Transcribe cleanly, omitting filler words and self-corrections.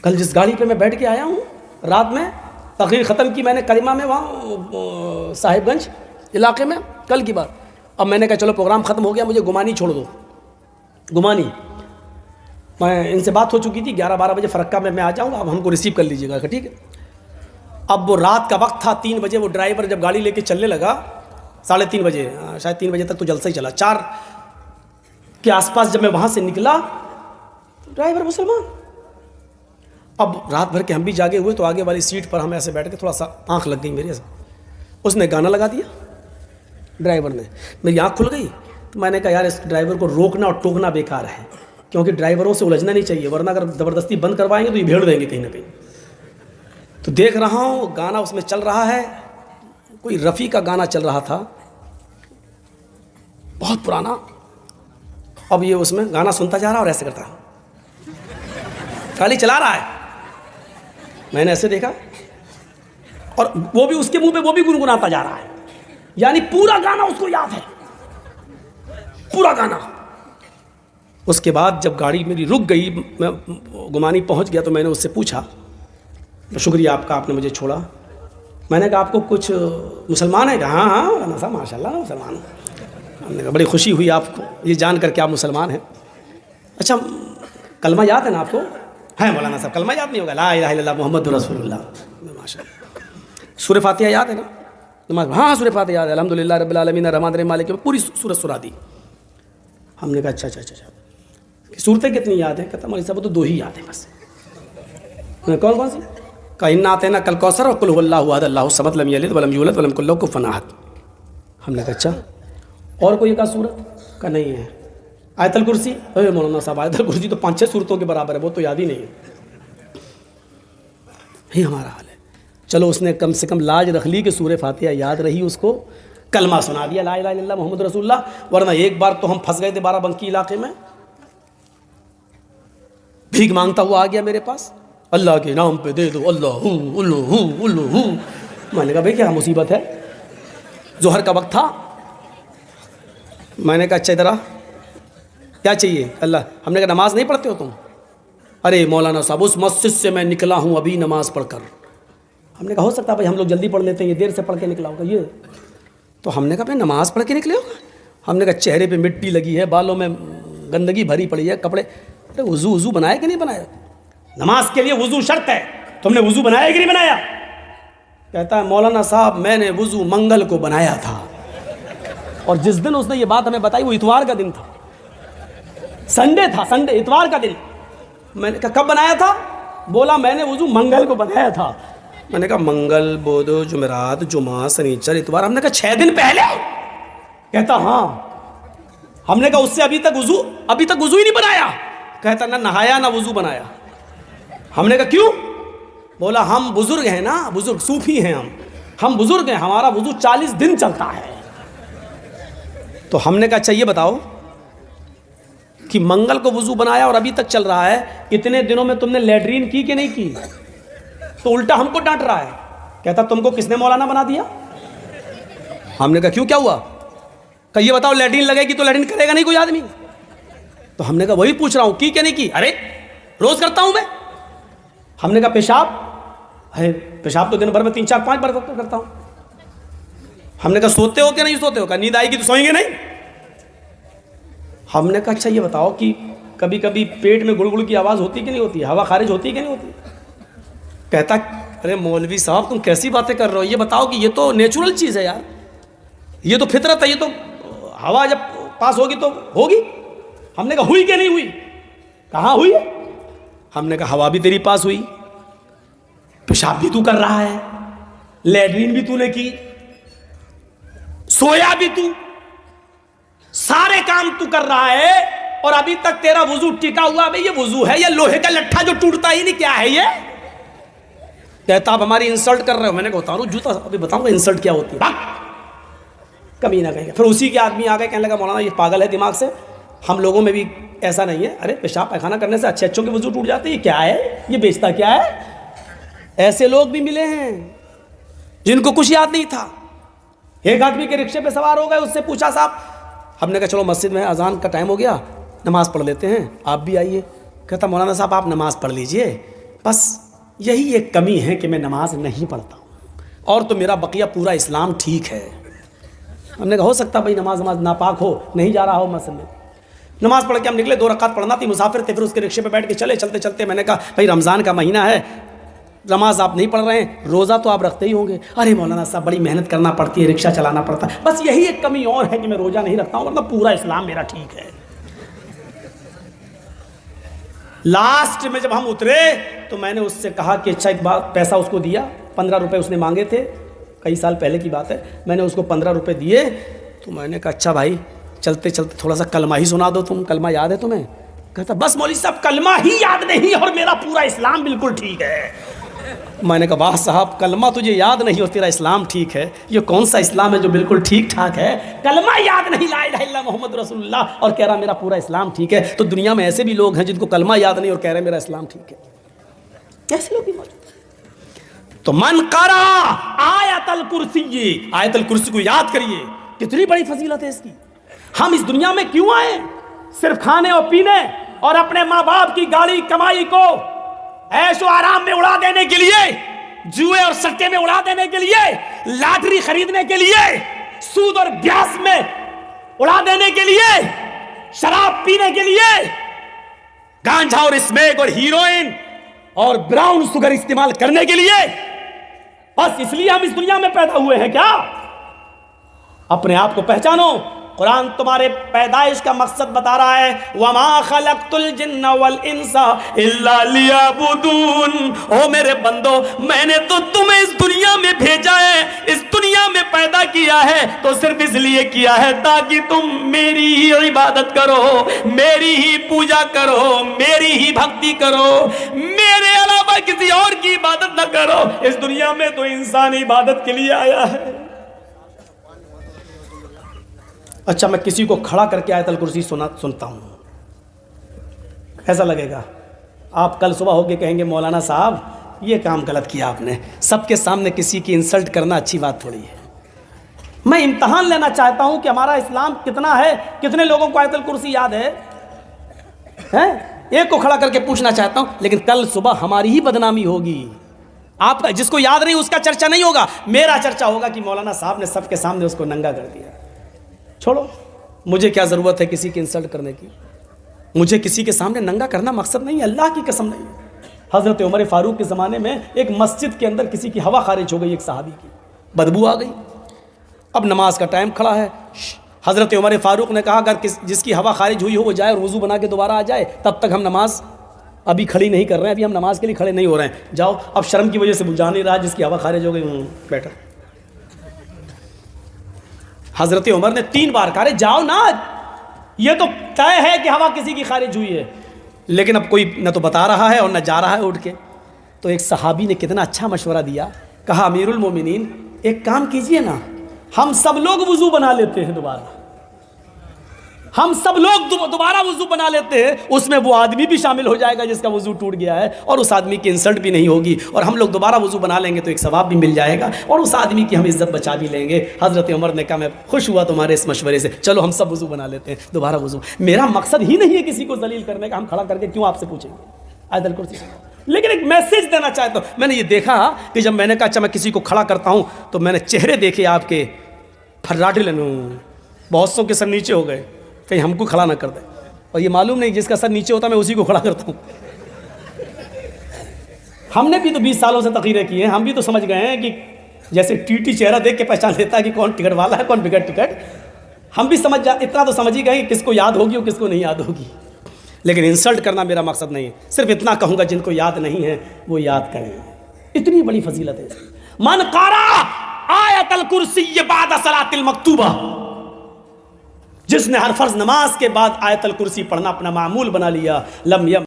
کل جس گاڑی پہ میں بیٹھ کے آیا ہوں رات میں تقریر ختم کی میں نے کریمہ میں وہاں صاحب گنج علاقے میں کل کی بات. اب میں نے کہا چلو پروگرام ختم ہو گیا مجھے گمانی چھوڑ دو. گمانی میں ان سے بات ہو چکی تھی 11-12 بجے فرقہ میں آ جاؤں گا, اب ہم کو ریسیو کر لیجیے گا ٹھیک ہے. اب وہ رات کا وقت تھا 3 بجے وہ ڈرائیور جب گاڑی لے کے چلنے لگا 3:30 بجے شاید 3 بجے تک تو جلسہ ہی چلا. 4 کے آس پاس جب میں وہاں سے نکلا تو ڈرائیور مسلمان. اب رات بھر کے ہم بھی جاگے ہوئے تو آگے والی سیٹ پر ہم ایسے بیٹھ کے تھوڑا سا آنکھ لگ گئی میرے سے. اس نے گانا لگا دیا ڈرائیور نے, میری آنکھ کھل گئی. تو میں نے کہا یار اس ڈرائیور کو روکنا اور ٹوکنا بیکار ہے کیونکہ ڈرائیوروں سے الجھنا نہیں چاہیے ورنہ اگر زبردستی بند کروائیں گے تو یہ بھیڑ دیں گے کہیں نہ کہیں. تو دیکھ رہا ہوں گانا اس میں چل رہا ہے, کوئی رفیع کا گانا چل رہا تھا بہت پرانا. اب یہ اس میں گانا سنتا جا رہا اور ایسے کرتا خالی چلا رہا ہے. میں نے ایسے دیکھا اور وہ بھی اس کے منہ پہ وہ بھی گنگناتا جا رہا ہے, یعنی پورا گانا اس کو یاد ہے پورا گانا. اس کے بعد جب گاڑی میری رک گئی میں گمانی پہنچ گیا تو میں نے اس سے پوچھا شکریہ آپ کا آپ نے مجھے چھوڑا. میں نے کہا آپ کو کچھ مسلمان ہے کہ ہاں ہاں مولانا صاحب ماشاء اللہ مسلمان ہوں. ہم نے کہا بڑی خوشی ہوئی آپ کو یہ جان کر کے آپ مسلمان ہیں. اچھا کلمہ یاد ہے نا آپ کو؟ ہے مولانا صاحب کلمہ یاد نہیں ہوگا لا الہ الا اللہ محمد رسول اللہ ماشاء اللہ. سورہ فاتحہ یاد ہے نا نماز؟ ہاں سورہ فاتحہ یاد ہے الحمدللہ رب العالمین الرحمن الرحیم مالک پوری سورت سنا دی. ہم نے کہا اچھا صورتیں کتنی یاد ہیں؟ کہتا مولوی صاحب تو 2 ہی یاد ہیں بس. کون کون سی؟ کہا انا اعطیناک الکوثر اور قل هو اللہ احد اللہ الصمد لم یلد ولم یولد ولم یکن لہ کفوا احد. ہم نے کہا اچھا اور کوئی ایک صورت کا نہیں ہے؟ آیت الکرسی. اے مولانا صاحب آیت الکرسی تو 5-6 صورتوں کے برابر ہے وہ تو یاد ہی نہیں ہے. یہی ہمارا حال ہے. چلو اس نے کم سے کم لاج رکھ لی کہ سورہ فاتحہ یاد رہی, اس کو کلمہ سنا دیا لا الہ الا اللہ محمد رسول اللہ. ورنہ ایک بار تو ہم پھنس گئے تھے بارہ بنکی علاقے میں, بھیک مانگتا ہوا آ گیا میرے پاس اللہ کے نام پہ دے دو اللہ اللہ. میں نے کہا بھائی کیا مصیبت ہے؟ ظہر کا وقت تھا. میں نے کہا اچھا ادھر آ کیا چاہیے؟ اللہ. ہم نے کہا نماز نہیں پڑھتے ہو تم؟ ارے مولانا صاحب اس مسجد سے میں نکلا ہوں ابھی نماز پڑھ کر. ہم نے کہا ہو سکتا ہے بھائی ہم لوگ جلدی پڑھ لیتے ہیں یہ دیر سے پڑھ کے نکلا ہوگا یہ. تو ہم نے کہا بھائی نماز پڑھ کے نکلے ہو؟ ہم نے کہا چہرے پہ مٹی لگی ہے بالوں میں گندگی بھری پڑی ہے کپڑے. ارے وضو بنایا کہ نہیں بنایا؟ نماز کے لیے وضو شرط ہے, تم نے وضو بنایا کہ نہیں بنایا؟ کہتا ہے مولانا صاحب میں نے وضو منگل کو بنایا تھا. اور جس دن اس نے یہ بات ہمیں بتائی وہ اتوار کا دن تھا, سنڈے تھا, سنڈے اتوار کا دن. میں نے کہا کب بنایا تھا؟ بولا میں نے وضو منگل کو بنایا تھا. میں نے کہا منگل بدھ جمعرات جمعہ سنیچر اتوار. ہم نے کہا 6 دن پہلے؟ کہتا ہاں. ہم نے کہا اس سے ابھی تک وضو ہی نہیں بنایا؟ کہتا نہ نہایا نہ وضو بنایا. ہم نے کہا کیوں؟ بولا ہم بزرگ ہیں نا, بزرگ صوفی ہیں ہم بزرگ ہیں, ہمارا وضو 40 دن چلتا ہے. تو ہم نے کہا اچھا یہ بتاؤ کہ منگل کو وضو بنایا اور ابھی تک چل رہا ہے, اتنے دنوں میں تم نے لیٹرین کی کہ نہیں کی؟ تو الٹا ہم کو ڈانٹ رہا ہے. کہتا تم کو کس نے مولانا بنا دیا؟ ہم نے کہا کیوں کیا ہوا؟ کہ یہ بتاؤ لیٹرین لگے گی تو لیٹرین کرے گا نہیں کوئی آدمی؟ تو ہم نے کہا وہی پوچھ رہا ہوں کی کہ نہیں کی. ارے روز کرتا ہوں میں. ہم نے کہا پیشاب تو دن بھر میں 3-4-5 بار کرتا ہوں. ہم نے کہا سوتے ہو کہ نہیں سوتے ہو؟ کہا نیند آئے گی تو سوئیں گے نہیں. ہم نے کہا اچھا یہ بتاؤ کہ کبھی کبھی پیٹ میں گڑ گڑ کی آواز ہوتی کہ نہیں ہوتی, ہوا خارج ہوتی کہ نہیں ہوتی؟ کہتا ارے مولوی صاحب تم کیسی باتیں کر رہے ہو, یہ بتاؤ کہ یہ تو نیچرل چیز ہے یار, یہ تو فطرت ہے, یہ تو ہوا جب پاس ہوگی تو ہوگی. ہم نے کہا ہوئی کہ نہیں ہوئی؟ کہاں ہوئی؟ ہم نے کہا ہوا بھی تیری پاس ہوئی, پیشاب بھی تو کر رہا ہے, لیٹرین بھی تو نے کی, سویا بھی تو, سارے کام تو کر رہا ہے اور ابھی تک تیرا وضو ٹکا ہوا. بھئی یہ وضو ہے یا لوہے کا لٹھا جو ٹوٹتا ہی نہیں, کیا ہے یہ؟ کہتا آپ ہماری انسلٹ کر رہے ہو. میں نے کہا اتارو جوتا, ابھی بتاؤں گا انسلٹ کیا ہوتی ہے. کبھی نہ کہیں گے. پھر اسی کے آدمی آ گئے کہنے لگا مولانا یہ پاگل ہے دماغ سے, ہم لوگوں میں بھی ایسا نہیں ہے. ارے پیشاب پیخانہ کرنے سے اچھے اچھوں کے وضو ٹوٹ جاتے ہیں, یہ کیا ہے, یہ بیچتا کیا ہے؟ ایسے لوگ بھی ملے ہیں جن کو کچھ یاد نہیں تھا. ایک آدمی کے رکشے پہ سوار ہو گئے, اس سے پوچھا صاحب, ہم نے کہا چلو مسجد میں اذان کا ٹائم ہو گیا, نماز پڑھ لیتے ہیں, آپ بھی آئیے. کہتا مولانا صاحب آپ نماز پڑھ لیجئے, بس یہی ایک کمی ہے کہ میں نماز نہیں پڑھتا ہوں، اور تو میرا بقیہ پورا اسلام ٹھیک ہے۔ ہم نے کہا ہو سکتا بھائی نماز ناپاک ہو، نہیں جا رہا ہو مسجد میں۔ نماز پڑھ کے ہم نکلے، 2 رکعت پڑھنا تھی، مسافر تھے، پھر اس کے رکشے پہ بیٹھ کے چلتے چلتے میں نے کہا بھائی رمضان کا مہینہ ہے، نماز آپ نہیں پڑھ رہے ہیں، روزہ تو آپ رکھتے ہی ہوں گے۔ ارے مولانا صاحب بڑی محنت کرنا پڑتی ہے، رکشہ چلانا پڑتا ہے، بس یہی ایک کمی اور ہے کہ میں روزہ نہیں رکھتا ہوں، ورنہ پورا اسلام میرا ٹھیک ہے۔ لاسٹ میں جب ہم اترے تو میں نے اس سے کہا کہ اچھا ایک بات، پیسہ اس کو دیا، 15 روپے اس نے مانگے تھے، کئی سال پہلے کی بات ہے، میں نے اس کو 15 روپے دیے، تو میں نے کہا اچھا بھائی چلتے چلتے تھوڑا سا کلمہ ہی سنا دو، تم کلمہ یاد ہے تمہیں؟ کہتا بس مولوی صاحب کلمہ ہی یاد نہیں اور میرا پورا اسلام بالکل ٹھیک ہے۔ میں نے کہا واہ صاحب، کلمہ تجھے یاد نہیں اور تیرا اسلام ٹھیک ہے، یہ کون سا اسلام ہے جو بالکل ٹھیک ٹھاک ہے؟ کلمہ یاد نہیں، لا الہ الا محمد رسول اللہ، اور کہہ رہا میرا پورا اسلام ٹھیک ہے۔ تو دنیا میں ایسے بھی لوگ ہیں جن کو کلمہ یاد نہیں اور کہہ رہے میرا اسلام ٹھیک ہے، ایسے لوگ بھی موجود ہیں۔ تو من قرأ آیت الکرسی، آیت الکرسی کو یاد کریے، کتنی بڑی فضیلت ہے اس کی۔ ہم اس دنیا میں کیوں آئے؟ صرف کھانے اور پینے اور اپنے ماں باپ کی گاڑی کمائی کو عیش و آرام میں اڑا دینے کے لیے، جوئے اور سٹے میں اڑا دینے کے لیے، لاٹری خریدنے کے لیے، سود اور بیاس میں اڑا دینے کے لیے، شراب پینے کے لیے، گانجا اور اسمیک اور ہیروئن اور براؤن سگر استعمال کرنے کے لیے، بس اس لیے ہم اس دنیا میں پیدا ہوئے ہیں کیا؟ اپنے آپ کو پہچانو۔ قرآن تمہارے پیدائش کا مقصد بتا رہا ہے، وَمَا خَلَقْتُ الْجِنَّ وَالْإِنسَ إِلَّا لِيَعْبُدُونَ، او میرے بندو میں نے تو تمہیں اس دنیا میں بھیجا ہے، اس دنیا میں پیدا کیا ہے تو صرف اس لیے کیا ہے تاکہ تم میری ہی عبادت کرو، میری ہی پوجا کرو، میری ہی بھکتی کرو، میرے علاوہ کسی اور کی عبادت نہ کرو۔ اس دنیا میں تو انسان عبادت کے لیے آیا ہے۔ اچھا میں کسی کو کھڑا کر کے آیت الکرسی سنتا ہوں، ایسا لگے گا؟ آپ کل صبح ہو کے کہیں گے مولانا صاحب یہ کام غلط کیا آپ نے، سب کے سامنے کسی کی انسلٹ کرنا اچھی بات تھوڑی ہے۔ میں امتحان لینا چاہتا ہوں کہ ہمارا اسلام کتنا ہے، کتنے لوگوں کو آیت الکرسی یاد ہے؟ ایک کو کھڑا کر کے پوچھنا چاہتا ہوں، لیکن کل صبح ہماری ہی بدنامی ہوگی، آپ کا جس کو یاد نہیں اس کا چرچا نہیں ہوگا، میرا چرچا ہوگا کہ مولانا صاحب نے سب کے سامنے اس کو ننگا کر دیا۔ چھوڑو، مجھے کیا ضرورت ہے کسی کی انسلٹ کرنے کی، مجھے کسی کے سامنے ننگا کرنا مقصد نہیں ہے، اللہ کی قسم نہیں ہے۔ حضرت عمر فاروق کے زمانے میں ایک مسجد کے اندر کسی کی ہوا خارج ہو گئی، ایک صحابی کی بدبو آ گئی، اب نماز کا ٹائم کھڑا ہے، حضرت عمر فاروق نے کہا اگر جس کی ہوا خارج ہوئی ہو وہ جائے اور وضو بنا کے دوبارہ آ جائے، تب تک ہم نماز ابھی کھڑی نہیں کر رہے ہیں، ابھی ہم نماز کے لیے کھڑے نہیں ہو رہے ہیں، جاؤ۔ اب شرم کی وجہ سے بجا نہیں رہا، جس کی ہوا خارج ہو گئی بیٹھا۔ حضرت عمر نے 3 بار کہا جاؤ نا، یہ تو طے ہے کہ ہوا کسی کی خارج ہوئی ہے، لیکن اب کوئی نہ تو بتا رہا ہے اور نہ جا رہا ہے اٹھ کے۔ تو ایک صحابی نے کتنا اچھا مشورہ دیا، کہا امیر المومنین ایک کام کیجئے نا، ہم سب لوگ وضو بنا لیتے ہیں دوبارہ، ہم سب لوگ دوبارہ وضو بنا لیتے ہیں، اس میں وہ آدمی بھی شامل ہو جائے گا جس کا وضو ٹوٹ گیا ہے، اور اس آدمی کی انسلٹ بھی نہیں ہوگی، اور ہم لوگ دوبارہ وضو بنا لیں گے تو ایک ثواب بھی مل جائے گا، اور اس آدمی کی ہم عزت بچا بھی لیں گے۔ حضرت عمر نے کہا میں خوش ہوا تمہارے اس مشورے سے، چلو ہم سب وضو بنا لیتے ہیں، دوبارہ وضو۔ میرا مقصد ہی نہیں ہے کسی کو ذلیل کرنے کا، ہم کھڑا کر کے کیوں آپ سے پوچھیں گے آیت الکرسی، لیکن ایک میسج دینا چاہتا ہوں۔ میں نے یہ دیکھا کہ جب میں نے کہا اچھا میں کسی کو کھڑا کرتا ہوں تو میں نے چہرے دیکھے آپ کے پھراٹے لنوں، بہت سو کے سر نیچے ہو گئے، کہیں ہم کو کھڑا نہ کر دے، اور یہ معلوم نہیں جس کا سر نیچے ہوتا میں اسی کو کھڑا کرتا ہوں۔ ہم نے بھی تو 20 سالوں سے تقریریں کی ہیں، ہم بھی تو سمجھ گئے ہیں کہ جیسے ٹی چہرہ دیکھ کے پہچان لیتا ہے کہ کون ٹکٹ والا ہے کون بغیر ٹکٹ، ہم بھی اتنا تو سمجھ ہی گئے کہ کس کو یاد ہوگی اور کس کو نہیں یاد ہوگی، لیکن انسلٹ کرنا میرا مقصد نہیں ہے، صرف اتنا کہوں گا جن کو یاد نہیں ہے وہ یاد کریں، اتنی بڑی فضیلت ہے۔ من قرأ آیت الکرسی بعد صلاۃ المکتوبہ، جس نے ہر فرض نماز کے بعد آیت الکرسی پڑھنا اپنا معمول بنا لیا، لم یم